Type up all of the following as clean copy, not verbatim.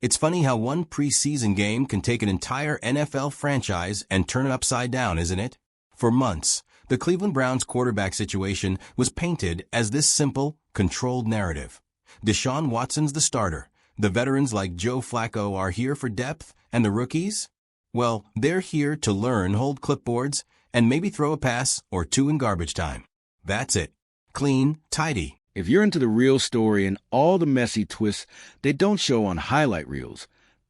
It's funny how one preseason game can take an entire NFL franchise and turn it upside down, isn't it? For months, the Cleveland Browns quarterback situation was painted as this simple, controlled narrative. Deshaun Watson's the starter. The veterans like Joe Flacco are here for depth, and the rookies? Well, they're here to learn, hold clipboards, and maybe throw a pass or two in garbage time. That's it. Clean, tidy. If you're into the real story and all the messy twists they don't show on highlight reels,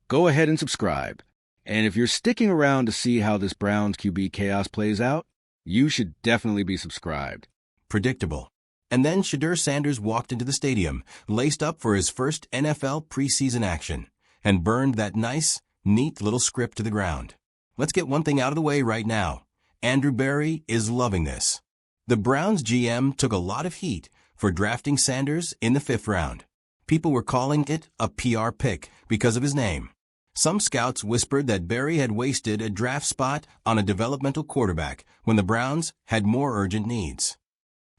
go ahead and subscribe. And if you're sticking around to see how this Browns QB chaos plays out, you should definitely be subscribed. Predictable. And then Shedeur Sanders walked into the stadium, laced up for his first NFL preseason action, and burned that nice, neat little script to the ground. Let's get one thing out of the way right now. Andrew Berry is loving this. The Browns GM took a lot of heat for drafting Sanders in the 5th round. People were calling it a PR pick because of his name. Some scouts whispered that Berry had wasted a draft spot on a developmental quarterback when the Browns had more urgent needs.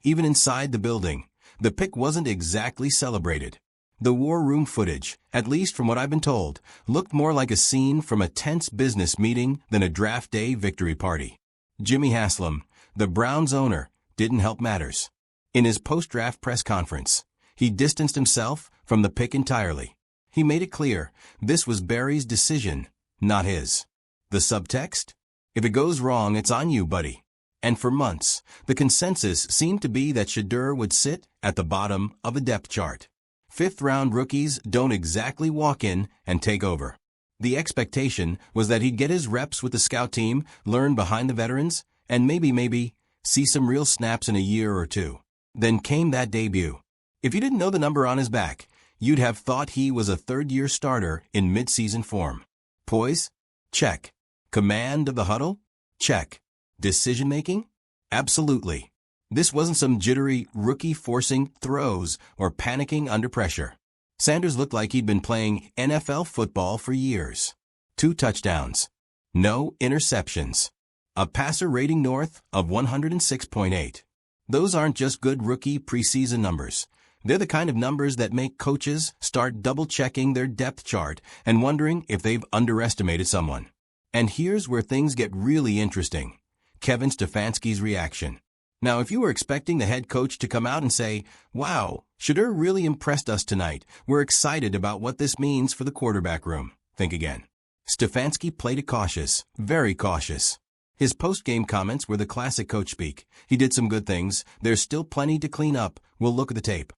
Even inside the building, the pick wasn't exactly celebrated. The war room footage, at least from what I've been told, looked more like a scene from a tense business meeting than a draft day victory party. Jimmy Haslam, the Browns owner, didn't help matters. In his post-draft press conference, he distanced himself from the pick entirely. He made it clear this was Berry's decision, not his. The subtext? If it goes wrong, it's on you, buddy. And for months, the consensus seemed to be that Shedeur would sit at the bottom of a depth chart. 5th-round rookies don't exactly walk in and take over. The expectation was that he'd get his reps with the scout team, learn behind the veterans, and maybe see some real snaps in a year or two. Then came that debut. If you didn't know the number on his back, you'd have thought he was a third-year starter in mid-season form. Poise? Check. Command of the huddle? Check. Decision-making? Absolutely. This wasn't some jittery rookie forcing throws or panicking under pressure. Sanders looked like he'd been playing NFL football for years. 2 touchdowns. No interceptions. A passer rating north of 106.8. Those aren't just good rookie preseason numbers. They're the kind of numbers that make coaches start double-checking their depth chart and wondering if they've underestimated someone. And here's where things get really interesting. Kevin Stefanski's reaction. Now, if you were expecting the head coach to come out and say, "Wow, Shedeur really impressed us tonight. We're excited about what this means for the quarterback room," think again. Stefanski played it cautious, very cautious. His post-game comments were the classic coach speak. He did some good things. There's still plenty to clean up. We'll look at the tape.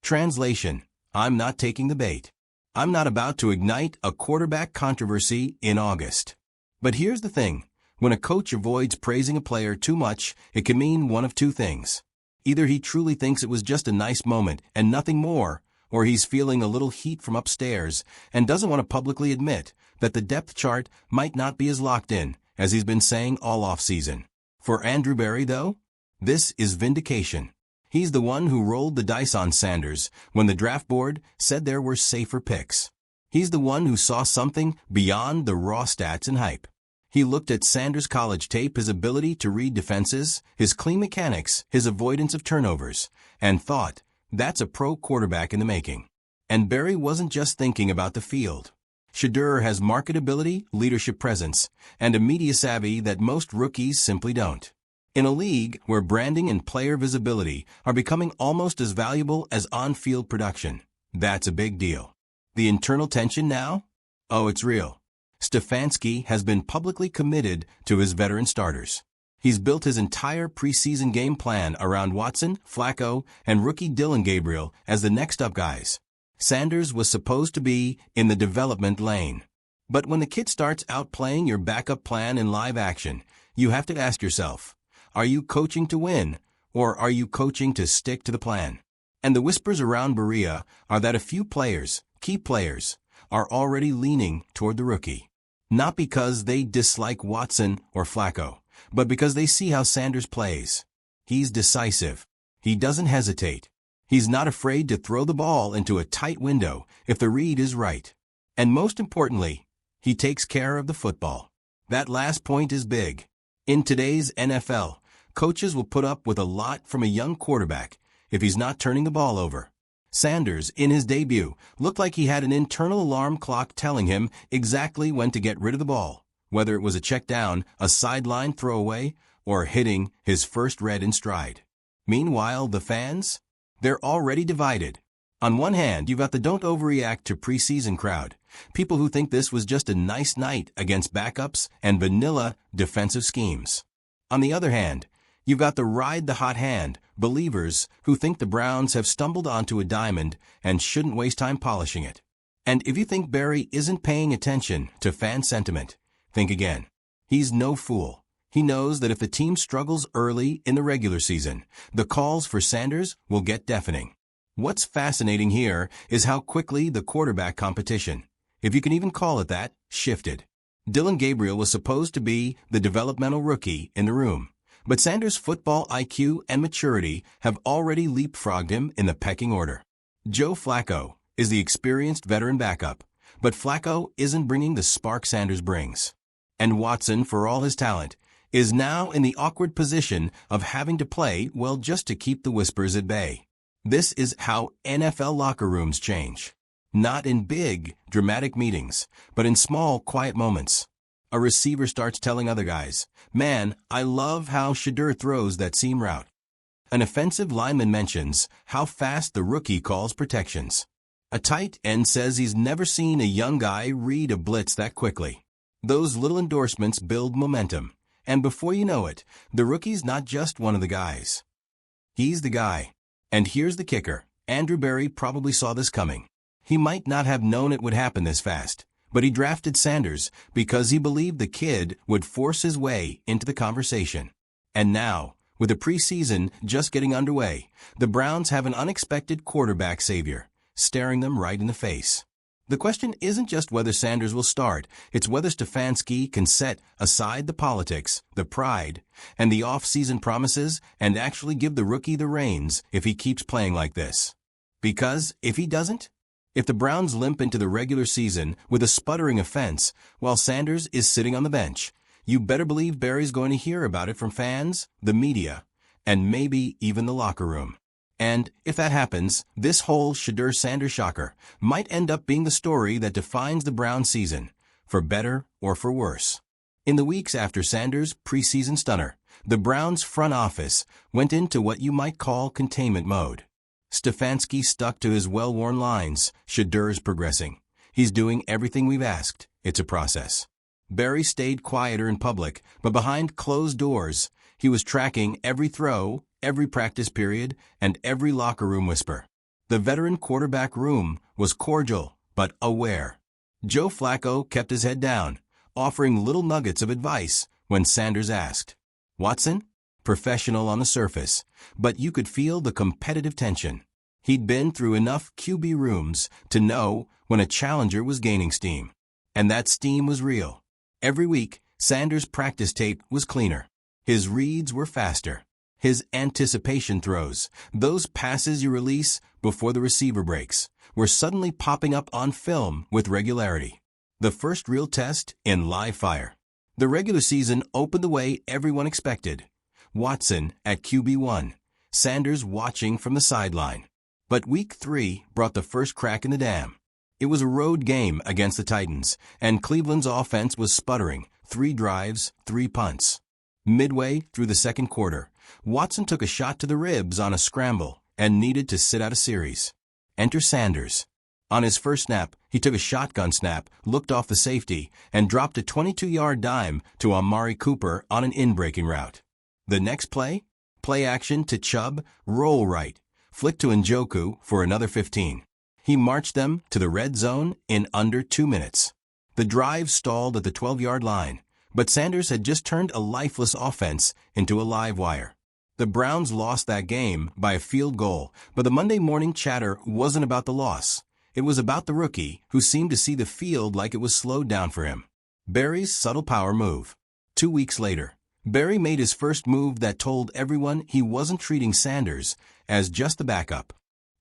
Translation: I'm not taking the bait. I'm not about to ignite a quarterback controversy in August. But here's the thing. When a coach avoids praising a player too much, it can mean one of two things. Either he truly thinks it was just a nice moment and nothing more, or he's feeling a little heat from upstairs and doesn't want to publicly admit that the depth chart might not be as locked in as he's been saying all offseason. For Andrew Berry, though, this is vindication. He's the one who rolled the dice on Sanders when the draft board said there were safer picks. He's the one who saw something beyond the raw stats and hype. He looked at Sanders' college tape, his ability to read defenses, his clean mechanics, his avoidance of turnovers, and thought, that's a pro quarterback in the making. And Berry wasn't just thinking about the field. Shedeur has marketability, leadership presence, and a media savvy that most rookies simply don't. In a league where branding and player visibility are becoming almost as valuable as on-field production, that's a big deal. The internal tension now? Oh, it's real. Stefanski has been publicly committed to his veteran starters. He's built his entire preseason game plan around Watson, Flacco, and rookie Dillon Gabriel as the next-up guys. Sanders was supposed to be in the development lane. But when the kid starts outplaying your backup plan in live action, you have to ask yourself, are you coaching to win, or are you coaching to stick to the plan? And the whispers around Berea are that a few players, key players, are already leaning toward the rookie. Not because they dislike Watson or Flacco, but because they see how Sanders plays. He's decisive. He doesn't hesitate. He's not afraid to throw the ball into a tight window if the read is right. And most importantly, he takes care of the football. That last point is big. In today's NFL, coaches will put up with a lot from a young quarterback if he's not turning the ball over. Sanders, in his debut, looked like he had an internal alarm clock telling him exactly when to get rid of the ball, whether it was a check down, a sideline throwaway, or hitting his first red in stride. Meanwhile, the fans? They're already divided. On one hand, you've got the don't overreact to preseason crowd, people who think this was just a nice night against backups and vanilla defensive schemes. On the other hand, you've got the ride the hot hand believers who think the Browns have stumbled onto a diamond and shouldn't waste time polishing it. And if you think Barry isn't paying attention to fan sentiment, think again. He's no fool. He knows that if the team struggles early in the regular season, the calls for Sanders will get deafening. What's fascinating here is how quickly the quarterback competition, if you can even call it that, shifted. Dillon Gabriel was supposed to be the developmental rookie in the room, but Sanders' football IQ and maturity have already leapfrogged him in the pecking order. Joe Flacco is the experienced veteran backup, but Flacco isn't bringing the spark Sanders brings. And Watson, for all his talent, is now in the awkward position of having to play well just to keep the whispers at bay. This is how NFL locker rooms change. Not in big, dramatic meetings, but in small, quiet moments. A receiver starts telling other guys, "Man, I love how Shedeur throws that seam route." An offensive lineman mentions how fast the rookie calls protections. A tight end says he's never seen a young guy read a blitz that quickly. Those little endorsements build momentum, and before you know it, the rookie's not just one of the guys. He's the guy. And here's the kicker. Andrew Berry probably saw this coming. He might not have known it would happen this fast, but he drafted Sanders because he believed the kid would force his way into the conversation. And now, with the preseason just getting underway, the Browns have an unexpected quarterback savior, staring them right in the face. The question isn't just whether Sanders will start, it's whether Stefanski can set aside the politics, the pride, and the off-season promises and actually give the rookie the reins if he keeps playing like this. Because if he doesn't, if the Browns limp into the regular season with a sputtering offense while Sanders is sitting on the bench, you better believe Barry's going to hear about it from fans, the media, and maybe even the locker room. And if that happens, this whole Shedeur-Sanders shocker might end up being the story that defines the Browns season, for better or for worse. In the weeks after Sanders' preseason stunner, the Browns front office went into what you might call containment mode. Stefanski stuck to his well-worn lines. Shedeur's progressing. He's doing everything we've asked. It's a process. Barry stayed quieter in public, but behind closed doors, he was tracking every throw, every practice period, and every locker room whisper. The veteran quarterback room was cordial, but aware. Joe Flacco kept his head down, offering little nuggets of advice when Sanders asked. Watson? Professional on the surface, but you could feel the competitive tension. He'd been through enough QB rooms to know when a challenger was gaining steam. And that steam was real. Every week, Sanders' practice tape was cleaner. His reads were faster. His anticipation throws, those passes you release before the receiver breaks, were suddenly popping up on film with regularity. The first real test in live fire. The regular season opened the way everyone expected. Watson at QB1, Sanders watching from the sideline. But week 3 brought the first crack in the dam. It was a road game against the Titans, and Cleveland's offense was sputtering, 3 drives, 3 punts. Midway through the second quarter, Watson took a shot to the ribs on a scramble and needed to sit out a series. Enter Sanders. On his first snap, he took a shotgun snap, looked off the safety, and dropped a 22-yard dime to Amari Cooper on an in-breaking route. The next play? Play action to Chubb, roll right, flick to Njoku for another 15. He marched them to the red zone in under 2 minutes. The drive stalled at the 12-yard line, but Sanders had just turned a lifeless offense into a live wire. The Browns lost that game by a field goal, but the Monday morning chatter wasn't about the loss. It was about the rookie, who seemed to see the field like it was slowed down for him. Barry's subtle power move. 2 weeks later, Barry made his first move that told everyone he wasn't treating Sanders as just the backup.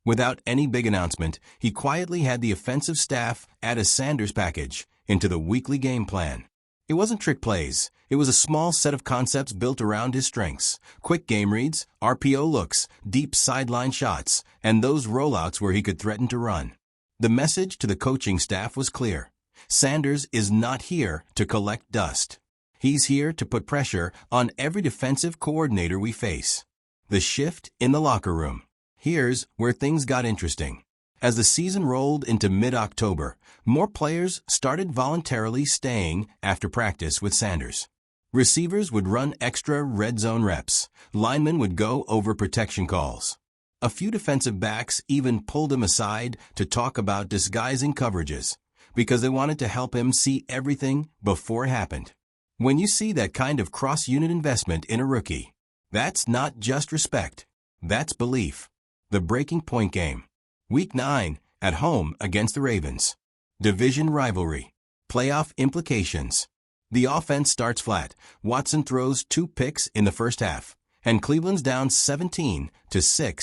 Without any big announcement, he quietly had the offensive staff add a Sanders package into the weekly game plan. It wasn't trick plays. It was a small set of concepts built around his strengths. Quick game reads, RPO looks, deep sideline shots, and those rollouts where he could threaten to run. The message to the coaching staff was clear. Sanders is not here to collect dust. He's here to put pressure on every defensive coordinator we face. The shift in the locker room. Here's where things got interesting. As the season rolled into mid-October, more players started voluntarily staying after practice with Sanders. Receivers would run extra red zone reps. Linemen would go over protection calls. A few defensive backs even pulled him aside to talk about disguising coverages, because they wanted to help him see everything before it happened. When you see that kind of cross-unit investment in a rookie, that's not just respect, that's belief. The breaking point game. Week 9, at home against the Ravens. Division rivalry. Playoff implications. The offense starts flat. Watson throws 2 picks in the first half, and Cleveland's down 17-6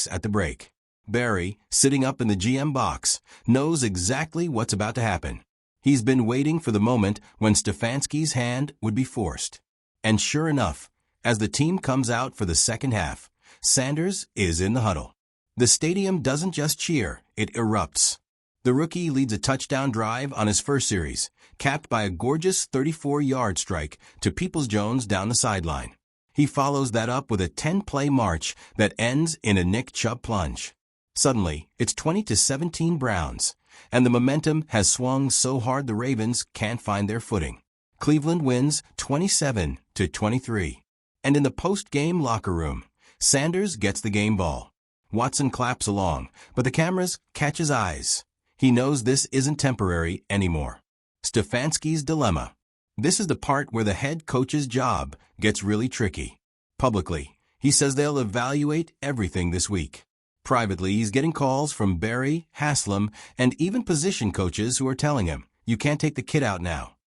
at the break. Barry, sitting up in the GM box, knows exactly what's about to happen. He's been waiting for the moment when Stefanski's hand would be forced. And sure enough, as the team comes out for the second half, Sanders is in the huddle. The stadium doesn't just cheer, it erupts. The rookie leads a touchdown drive on his first series, capped by a gorgeous 34-yard strike to Peoples-Jones down the sideline. He follows that up with a 10-play march that ends in a Nick Chubb plunge. Suddenly, it's 20-17 Browns, and the momentum has swung so hard the Ravens can't find their footing. Cleveland wins 27-23. And in the post-game locker room, Sanders gets the game ball. Watson claps along, but the cameras catch his eyes. He knows this isn't temporary anymore. Stefanski's dilemma. This is the part where the head coach's job gets really tricky. Publicly, he says they'll evaluate everything this week. Privately, he's getting calls from Barry, Haslam, and even position coaches who are telling him, you can't take the kid out now.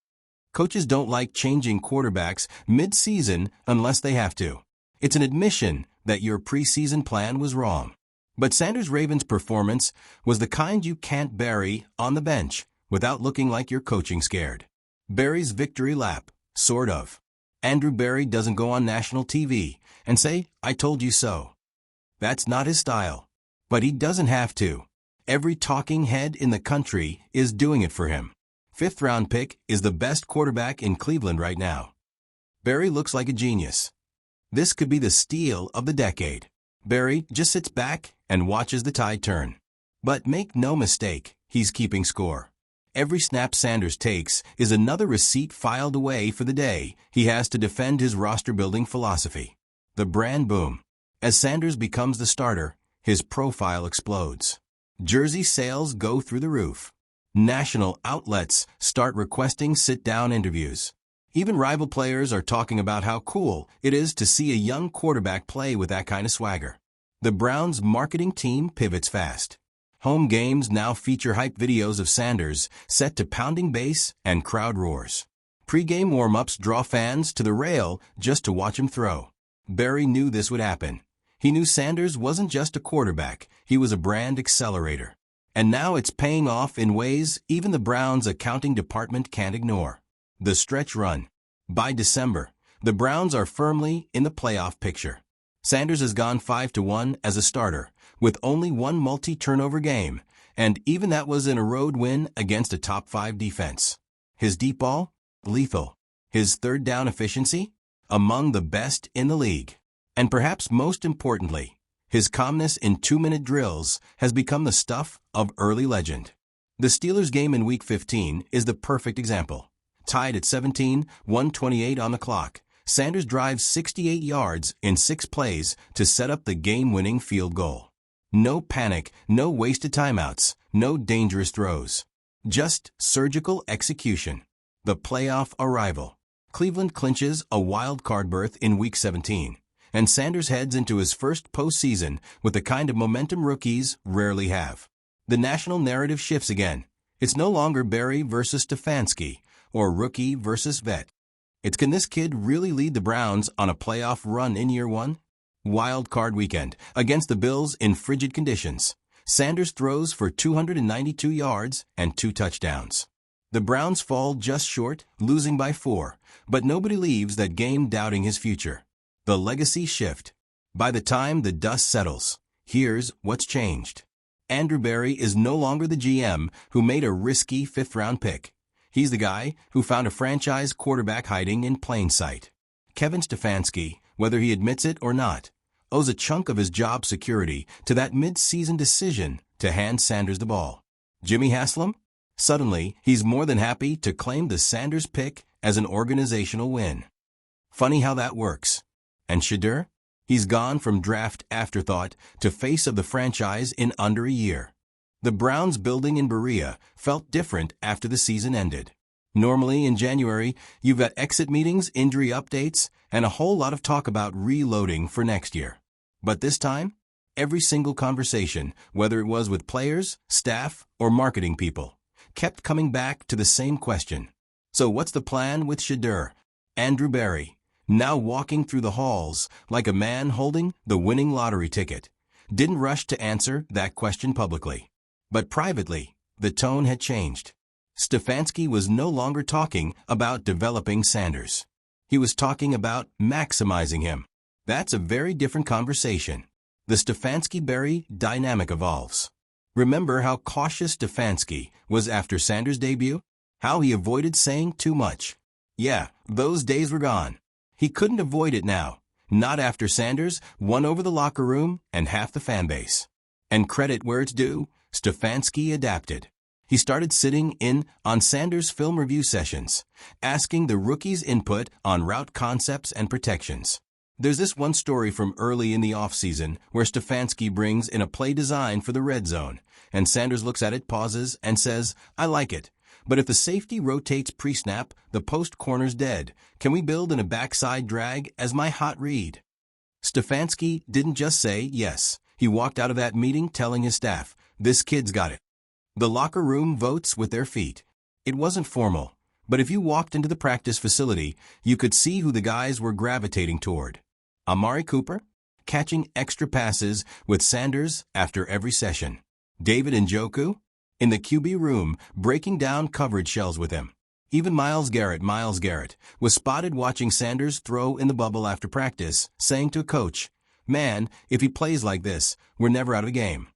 Coaches don't like changing quarterbacks mid-season unless they have to. It's an admission that your preseason plan was wrong. But Sanders' Ravens' performance was the kind you can't bury on the bench without looking like you're coaching scared. Barry's victory lap, sort of. Andrew Barry doesn't go on national TV and say, I told you so. That's not his style. But he doesn't have to. Every talking head in the country is doing it for him. 5th-round pick is the best quarterback in Cleveland right now. Barry looks like a genius. This could be the steal of the decade. Barry just sits back and watches the tide turn. But make no mistake, he's keeping score. Every snap Sanders takes is another receipt filed away for the day he has to defend his roster-building philosophy. The brand boom. As Sanders becomes the starter, his profile explodes. Jersey sales go through the roof. National outlets start requesting sit-down interviews. Even rival players are talking about how cool it is to see a young quarterback play with that kind of swagger. The Browns' marketing team pivots fast. Home games now feature hype videos of Sanders set to pounding bass and crowd roars. Pre-game warm-ups draw fans to the rail just to watch him throw. Barry knew this would happen. He knew Sanders wasn't just a quarterback, he was a brand accelerator. And now it's paying off in ways even the Browns' accounting department can't ignore. The stretch run. By December, the Browns are firmly in the playoff picture. Sanders has gone 5-1 as a starter, with only one multi-turnover game, and even that was in a road win against a top-5 defense. His deep ball? Lethal. His third down efficiency? Among the best in the league. And perhaps most importantly, his calmness in 2-minute drills has become the stuff of early legend. The Steelers game in Week 15 is the perfect example. Tied at 17, 1:28 on the clock, Sanders drives 68 yards in 6 plays to set up the game-winning field goal. No panic, no wasted timeouts, no dangerous throws. Just surgical execution. The playoff arrival. Cleveland clinches a wild card berth in Week 17, and Sanders heads into his first postseason with the kind of momentum rookies rarely have. The national narrative shifts again. It's no longer Barry versus Stefanski, or rookie versus vet. It's, can this kid really lead the Browns on a playoff run in year one? Wild card weekend, against the Bills in frigid conditions. Sanders throws for 292 yards and 2 touchdowns. The Browns fall just short, losing by 4, but nobody leaves that game doubting his future. The legacy shift. By the time the dust settles, here's what's changed. Andrew Berry is no longer the GM who made a risky 5th-round pick. He's the guy who found a franchise quarterback hiding in plain sight. Kevin Stefanski, whether he admits it or not, owes a chunk of his job security to that mid-season decision to hand Sanders the ball. Jimmy Haslam? Suddenly, he's more than happy to claim the Sanders pick as an organizational win. Funny how that works. And Shedeur? He's gone from draft afterthought to face of the franchise in under a year. The Browns building in Berea felt different after the season ended. Normally, in January, you've got exit meetings, injury updates, and a whole lot of talk about reloading for next year. But this time, every single conversation, whether it was with players, staff, or marketing people, kept coming back to the same question. So what's the plan with Shedeur? Andrew Berry, now walking through the halls like a man holding the winning lottery ticket, didn't rush to answer that question publicly. But privately, the tone had changed. Stefanski was no longer talking about developing Sanders. He was talking about maximizing him. That's a very different conversation. The Stefanski-Berry dynamic evolves. Remember how cautious Stefanski was after Sanders' debut? How he avoided saying too much. Yeah, those days were gone. He couldn't avoid it now. Not after Sanders won over the locker room and half the fan base. And credit where it's due, Stefanski adapted. He started sitting in on Sanders' film review sessions, asking the rookies' input on route concepts and protections. There's this one story from early in the offseason where Stefanski brings in a play design for the red zone, and Sanders looks at it, pauses, and says, "I like it. But if the safety rotates pre-snap, the post corner's dead. Can we build in a backside drag as my hot read?" Stefanski didn't just say yes. He walked out of that meeting telling his staff, "This kid's got it." The locker room votes with their feet. It wasn't formal, but if you walked into the practice facility, you could see who the guys were gravitating toward. Amari Cooper, catching extra passes with Sanders after every session. David Njoku, in the QB room, breaking down coverage shells with him. Even Myles Garrett, was spotted watching Sanders throw in the bubble after practice, saying to a coach, "Man, if he plays like this, we're never out of the game."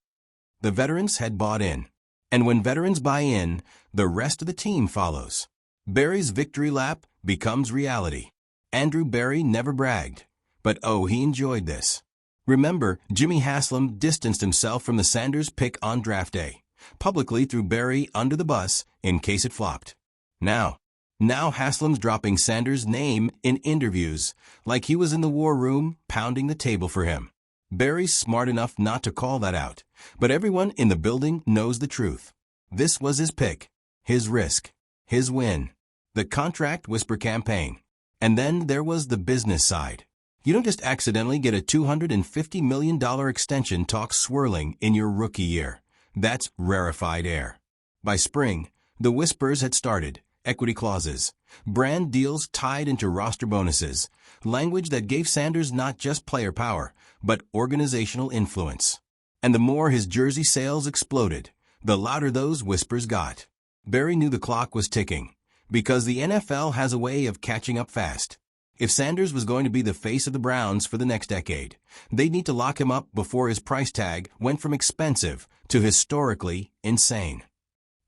The veterans had bought in. And when veterans buy in, the rest of the team follows. Berry's victory lap becomes reality. Andrew Berry never bragged. But oh, he enjoyed this. Remember, Jimmy Haslam distanced himself from the Sanders pick on draft day, publicly threw Berry under the bus in case it flopped. Now Haslam's dropping Sanders' name in interviews like he was in the war room pounding the table for him. Berry's smart enough not to call that out, but everyone in the building knows the truth. This was his pick, his risk, his win. The contract whisper campaign. And then there was the business side. You don't just accidentally get a $250 million extension talk swirling in your rookie year. That's rarefied air. By spring, the whispers had started. Equity clauses, brand deals tied into roster bonuses, language that gave Sanders not just player power, but organizational influence. And the more his jersey sales exploded, the louder those whispers got. Berry knew the clock was ticking, because the NFL has a way of catching up fast. If Sanders was going to be the face of the Browns for the next decade, they'd need to lock him up before his price tag went from expensive to historically insane.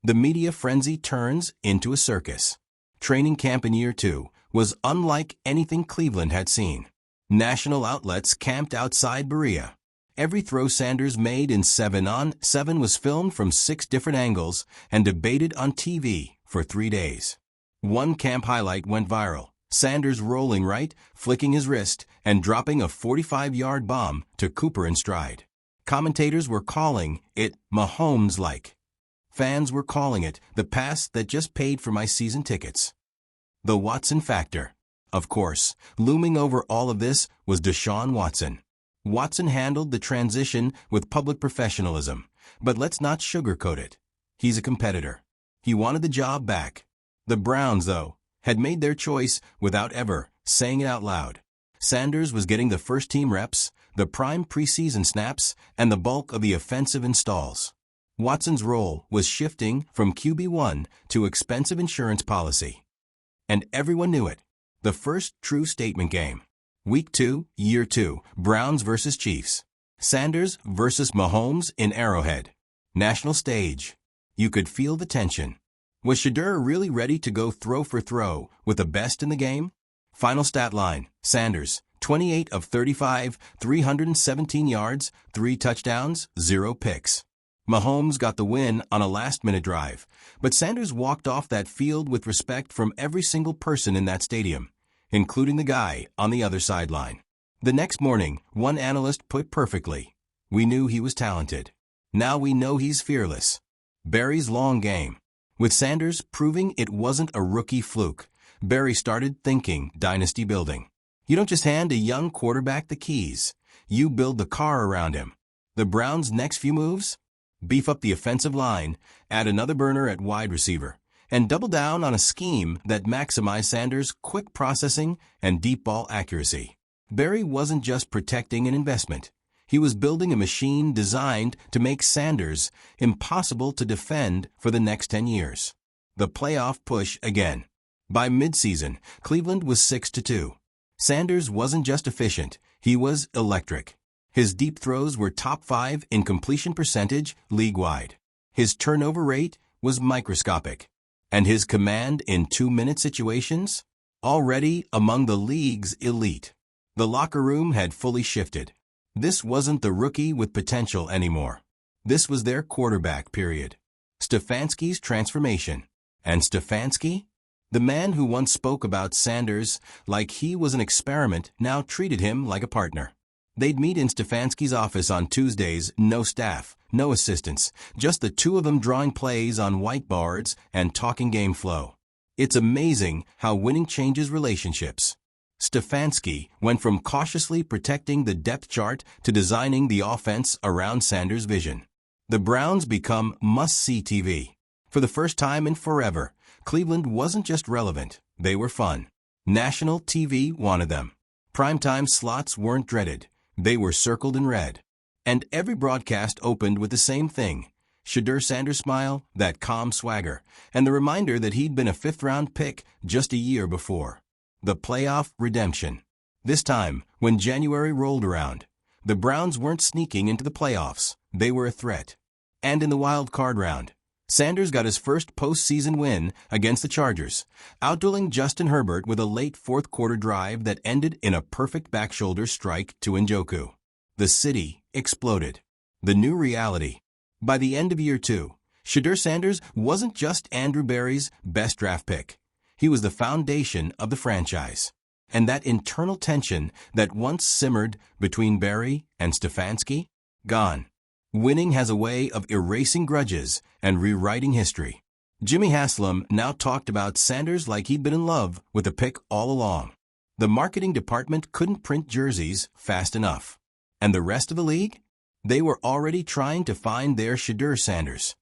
The media frenzy turns into a circus. Training camp in year 2 was unlike anything Cleveland had seen. National outlets camped outside Berea. Every throw Sanders made in 7-on-7 was filmed from 6 different angles and debated on TV for 3 days. One camp highlight went viral. Sanders rolling right, flicking his wrist, and dropping a 45-yard bomb to Cooper in stride. Commentators were calling it Mahomes-like. Fans were calling it the pass that just paid for my season tickets. The Watson factor. Of course, looming over all of this was Deshaun Watson. Watson handled the transition with public professionalism, but let's not sugarcoat it. He's a competitor. He wanted the job back. The Browns, though, had made their choice without ever saying it out loud. Sanders was getting the first-team reps, the prime preseason snaps, and the bulk of the offensive installs. Watson's role was shifting from QB1 to expensive insurance policy. And everyone knew it. The first true statement game. Week 2, Year 2, Browns versus Chiefs. Sanders versus Mahomes in Arrowhead. National stage. You could feel the tension. Was Shedeur really ready to go throw for throw with the best in the game? Final stat line. Sanders, 28 of 35, 317 yards, 3 touchdowns, 0 picks. Mahomes got the win on a last-minute drive, but Sanders walked off that field with respect from every single person in that stadium, including the guy on the other sideline. The next morning, one analyst put perfectly, "We knew he was talented. Now we know he's fearless." Barry's long game. With Sanders proving it wasn't a rookie fluke, Barry started thinking dynasty building. You don't just hand a young quarterback the keys. You build the car around him. The Browns' next few moves? Beef up the offensive line, add another burner at wide receiver, and double down on a scheme that maximized Sanders' quick processing and deep ball accuracy. Barry wasn't just protecting an investment. He was building a machine designed to make Sanders impossible to defend for the next 10 years. The playoff push again. By midseason, Cleveland was 6-2. Sanders wasn't just efficient, he was electric. His deep throws were top 5 in completion percentage league-wide. His turnover rate was microscopic. And his command in 2-minute situations? Already among the league's elite. The locker room had fully shifted. This wasn't the rookie with potential anymore. This was their quarterback, period. Stefanski's transformation. And Stefanski? The man who once spoke about Sanders like he was an experiment now treated him like a partner. They'd meet in Stefanski's office on Tuesdays, no staff, no assistants, just the two of them drawing plays on whiteboards and talking game flow. It's amazing how winning changes relationships. Stefanski went from cautiously protecting the depth chart to designing the offense around Sanders' vision. The Browns become must-see TV. For the first time in forever, Cleveland wasn't just relevant, they were fun. National TV wanted them. Primetime slots weren't dreaded, they were circled in red. And every broadcast opened with the same thing. Shedeur Sanders' smile, that calm swagger, and the reminder that he'd been a 5th-round pick just a year before. The playoff redemption. This time, when January rolled around, the Browns weren't sneaking into the playoffs, they were a threat. And in the wild card round, Sanders got his first postseason win against the Chargers, outdueling Justin Herbert with a late fourth-quarter drive that ended in a perfect back-shoulder strike to Njoku. The city exploded. The new reality. By the end of year 2, Shedeur Sanders wasn't just Andrew Barry's best draft pick. He was the foundation of the franchise. And that internal tension that once simmered between Barry and Stefanski? Gone. Winning has a way of erasing grudges and rewriting history. Jimmy Haslam now talked about Sanders like he'd been in love with the pick all along. The marketing department couldn't print jerseys fast enough. And the rest of the league? They were already trying to find their Shedeur Sanders.